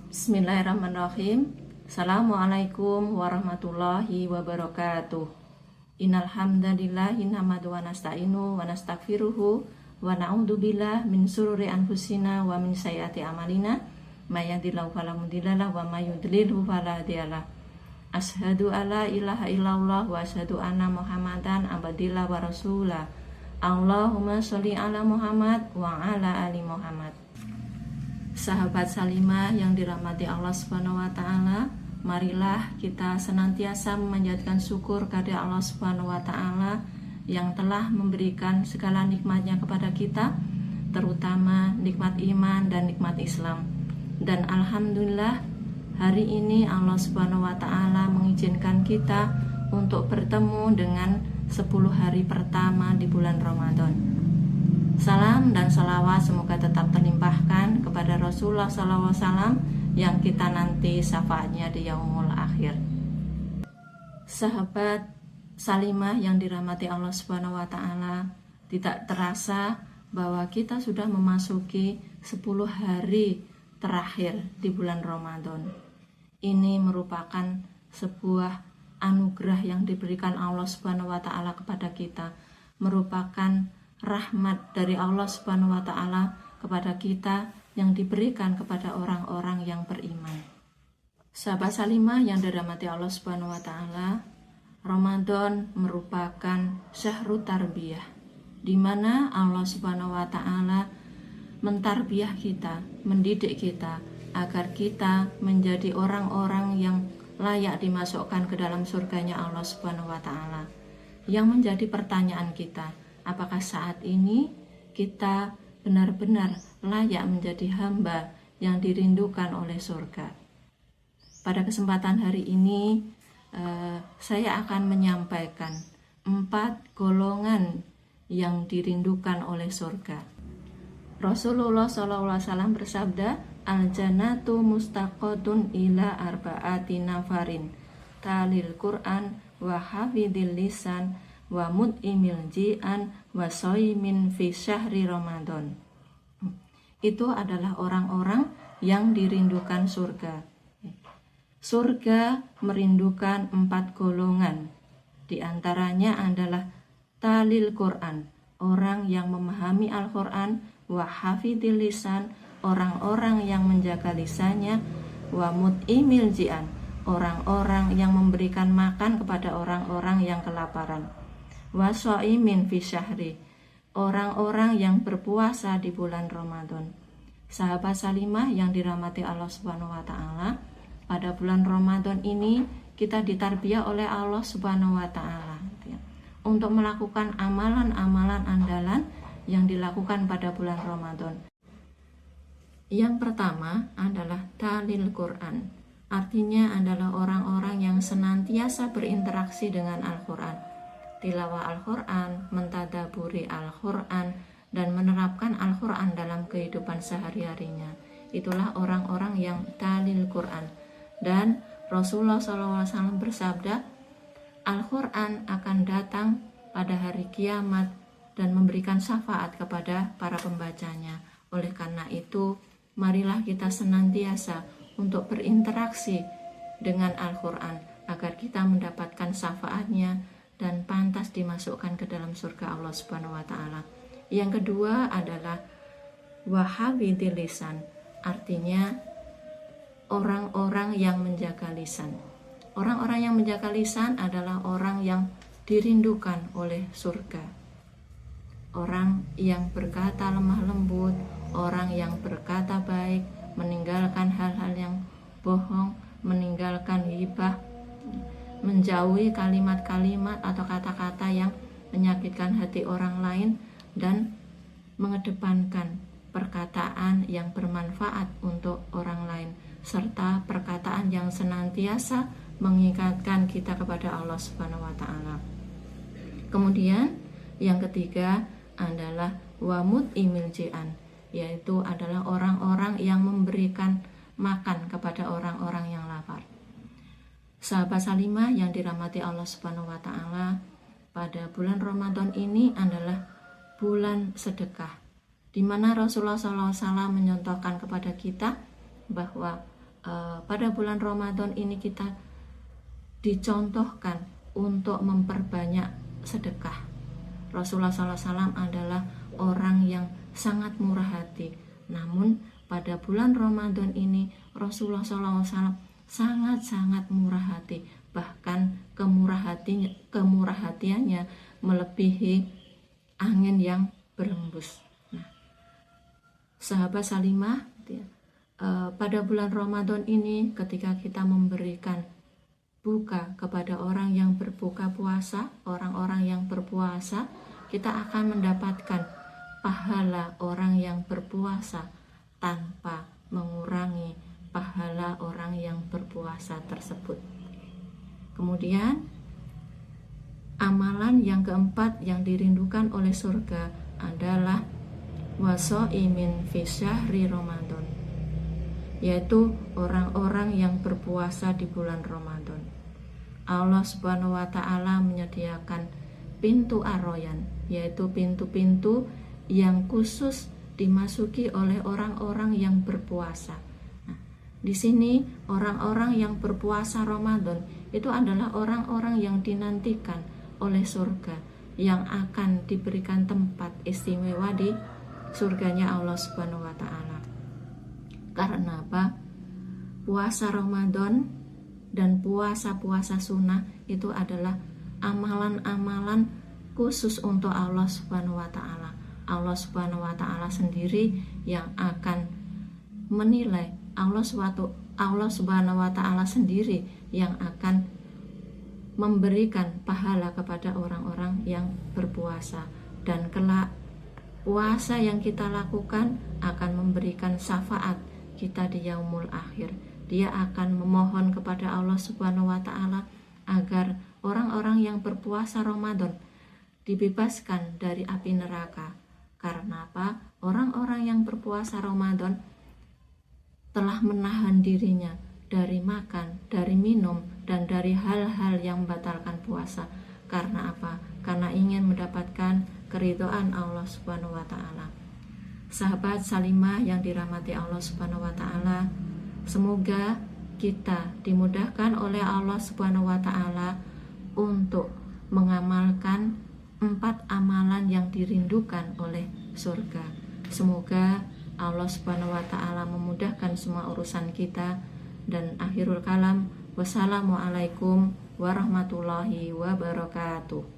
Bismillahirrahmanirrahim. Assalamualaikum warahmatullahi wabarakatuh. Innal hamdalillahi nahmaduhu wa nasta'inu wa nastaghfiruhu wa na'udzubillah min syururi anfusina wa min sayyiati a'malina may yahdihillahu fala mudhillalah wa may yudlilhu fala hadiyalah. Asyhadu alla ilaha illallah wa asyhadu anna Muhammadan abdillah wa rasulah. Allahumma sholli ala Muhammad wa ala ali Muhammad. Sahabat Salimah yang dirahmati Allah Subhanahu wa taala, marilah kita senantiasa memanjatkan syukur kepada Allah Subhanahu wa taala yang telah memberikan segala nikmatnya kepada kita, terutama nikmat iman dan nikmat Islam. Dan alhamdulillah, hari ini Allah Subhanahu wa taala mengizinkan kita untuk bertemu dengan 10 hari pertama di bulan Ramadan. Salam dan salawat semoga tetap terlimpahkan kepada Rasulullah SAW yang kita nanti syafaatnya di yaumul akhir. Sahabat Salimah yang dirahmati Allah Subhanahu wa taala, tidak terasa bahwa kita sudah memasuki 10 hari terakhir di bulan Ramadan. Ini merupakan sebuah anugerah yang diberikan Allah Subhanahu wa taala kepada kita, merupakan rahmat dari Allah Subhanahu wa taala kepada kita yang diberikan kepada orang-orang yang beriman. Sahabat Salimah yang dirahmati Allah Subhanahu wa taala, Ramadan merupakan syahrut tarbiyah, di mana Allah Subhanahu wa taala mentarbiyah kita, mendidik kita agar kita menjadi orang-orang yang layak dimasukkan ke dalam surganya Allah Subhanahu wa taala. Yang menjadi pertanyaan kita, apakah saat ini kita benar-benar layak menjadi hamba yang dirindukan oleh surga? Pada kesempatan hari ini, saya akan menyampaikan 4 golongan yang dirindukan oleh surga. Rasulullah SAW bersabda, Al-jannatu mustaqotun ila arba'ati nafarin, talil Qur'an wa hafidil lisan wa mut'imil ji'an wa soimin fi syahri Ramadan. Itu adalah orang-orang yang dirindukan surga. Surga merindukan 4 golongan. Di antaranya adalah talil Quran, orang yang memahami Al-Quran, wa hafidil lisan, orang-orang yang menjaga lisannya, wa mut'imil ji'an, orang-orang yang memberikan makan kepada orang-orang yang kelaparan, wasoimin fi syahri, orang-orang yang berpuasa di bulan Ramadan. Sahabat Salimah yang dirahmati Allah Subhanahu wa taala, pada bulan Ramadan ini kita ditarbiyah oleh Allah Subhanahu wa taala untuk melakukan amalan-amalan andalan yang dilakukan pada bulan Ramadan. Yang pertama adalah talil Quran, artinya adalah orang-orang yang senantiasa berinteraksi dengan Al-Quran, tilawah Al-Quran, mentadaburi Al-Quran, dan menerapkan Al-Quran dalam kehidupan sehari-harinya. Itulah orang-orang yang talil Quran. Dan Rasulullah SAW bersabda, Al-Quran akan datang pada hari kiamat dan memberikan syafaat kepada para pembacanya. Oleh karena itu, marilah kita senantiasa untuk berinteraksi dengan Al-Quran agar kita mendapatkan syafaatnya dan pantas dimasukkan ke dalam surga Allah Subhanahu wa taala. Yang kedua adalah wahafidil lisan, artinya orang-orang yang menjaga lisan. Orang-orang yang menjaga lisan adalah orang yang dirindukan oleh surga. Orang yang berkata lemah lembut, orang yang berkata baik, meninggalkan hal-hal yang bohong, meninggalkan ghibah, menjauhi kalimat-kalimat atau kata-kata yang menyakitkan hati orang lain, dan mengedepankan perkataan yang bermanfaat untuk orang lain, serta perkataan yang senantiasa mengingatkan kita kepada Allah Subhanahu wa taala. Kemudian yang ketiga adalah wamut imil ji'an, yaitu adalah orang-orang yang memberikan makan kepada orang-orang yang lapar. Sahabat Salimah yang dirahmati Allah Subhanahu wa taala, pada bulan Ramadan ini adalah bulan sedekah, di mana Rasulullah SAW menyontohkan kepada kita bahwa pada bulan Ramadan ini kita dicontohkan untuk memperbanyak sedekah. Rasulullah SAW adalah orang yang sangat murah hati. Namun pada bulan Ramadan ini Rasulullah SAW sangat-sangat murah hati. Bahkan kemurahhatiannya melebihi angin yang berembus. Nah, sahabat Salimah, pada bulan Ramadan ini ketika kita memberikan buka kepada orang yang berbuka puasa, orang-orang yang berpuasa, kita akan mendapatkan pahala orang yang berpuasa tanpa mengurangi pahala orang yang berpuasa tersebut. Kemudian amalan yang keempat yang dirindukan oleh surga adalah wasoimin fi syahri Ramadan, yaitu orang-orang yang berpuasa di bulan Ramadan. Allah Subhanahu wa Ta'ala menyediakan pintu ar-Rayyan, yaitu pintu-pintu yang khusus dimasuki oleh orang-orang yang berpuasa. Nah, di sini orang-orang yang berpuasa Ramadan itu adalah orang-orang yang dinantikan oleh surga, yang akan diberikan tempat istimewa di surganya Allah Subhanahu wa Ta'ala. Karena apa? Puasa Ramadan dan puasa-puasa sunnah itu adalah amalan-amalan khusus untuk Allah Subhanahu wa Ta'ala. Allah Subhanahu wa Ta'ala sendiri yang akan menilai, Allah Subhanahu wa Ta'ala sendiri yang akan memberikan pahala kepada orang-orang yang berpuasa. Dan kelak puasa yang kita lakukan akan memberikan syafaat kita di yaumul akhir. Dia akan memohon kepada Allah Subhanahu wa Ta'ala agar orang-orang yang berpuasa Ramadan dibebaskan dari api neraka. Karena apa? Orang-orang yang berpuasa Ramadan telah menahan dirinya dari makan, dari minum, dan dari hal-hal yang membatalkan puasa. Karena apa? Karena ingin mendapatkan keridhaan Allah Subhanahu wa Ta'ala. Sahabat Salimah yang dirahmati Allah Subhanahu wa Ta'ala, semoga kita dimudahkan oleh Allah Subhanahu wa Ta'ala untuk mengamalkan 4 amalan yang dirindukan oleh surga. Semoga Allah Subhanahu wa Ta'ala memudahkan semua urusan kita. Dan akhirul kalam, wassalamualaikum warahmatullahi wabarakatuh.